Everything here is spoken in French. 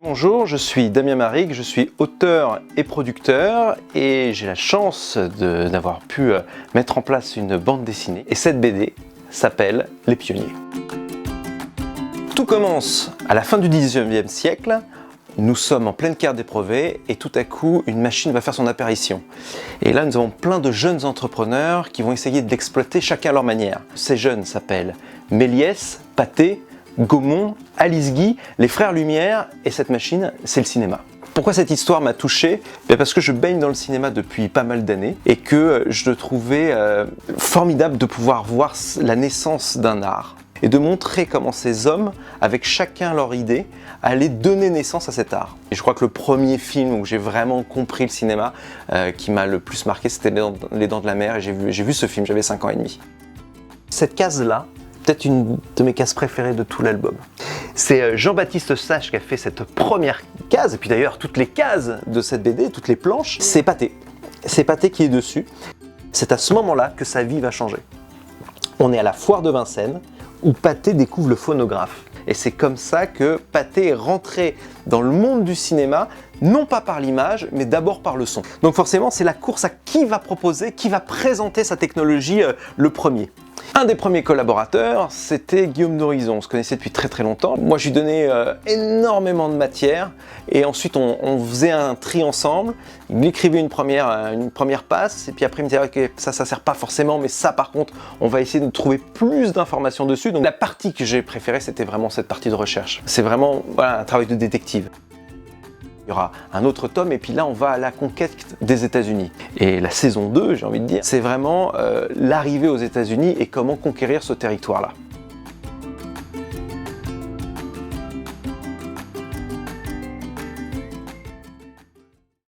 Bonjour, je suis Damien Maric, je suis auteur et producteur et j'ai la chance d'avoir pu mettre en place une bande dessinée. Et cette BD s'appelle Les Pionniers. Tout commence à la fin du 19e siècle. Nous sommes en pleine guerre des brevets et tout à coup, une machine va faire son apparition. Et là, nous avons plein de jeunes entrepreneurs qui vont essayer de l'exploiter chacun à leur manière. Ces jeunes s'appellent Méliès, Pathé, Gaumont, Alice Guy, les frères Lumière, et cette machine, c'est le cinéma. Pourquoi cette histoire m'a touché? Parce que je baigne dans le cinéma depuis pas mal d'années et que je trouvais formidable de pouvoir voir la naissance d'un art et de montrer comment ces hommes, avec chacun leur idée, allaient donner naissance à cet art. Et je crois que le premier film où j'ai vraiment compris le cinéma qui m'a le plus marqué, c'était Les Dents de la Mer, et j'ai vu ce film, j'avais 5 ans et demi. Cette case-là, peut-être une de mes cases préférées de tout l'album. C'est Jean-Baptiste Sage qui a fait cette première case, et puis d'ailleurs toutes les cases de cette BD, toutes les planches, c'est Pathé. C'est Pathé qui est dessus. C'est à ce moment-là que sa vie va changer. On est à la foire de Vincennes, où Pathé découvre le phonographe. Et c'est comme ça que Pathé est rentré dans le monde du cinéma, non pas par l'image, mais d'abord par le son. Donc forcément, c'est la course à qui va proposer, qui va présenter sa technologie le premier. Un des premiers collaborateurs, c'était Guillaume d'Horizon. On se connaissait depuis très très longtemps. Moi, je lui donnais énormément de matière et ensuite on faisait un tri ensemble. Il écrivait une première passe et puis après il me disait ok, ça sert pas forcément, mais ça par contre, on va essayer de trouver plus d'informations dessus. Donc la partie que j'ai préférée, c'était vraiment cette partie de recherche. C'est vraiment un travail de détective. Il y aura un autre tome et puis là on va à la conquête des États-Unis. Et la saison 2, j'ai envie de dire, c'est vraiment l'arrivée aux États-Unis et comment conquérir ce territoire-là.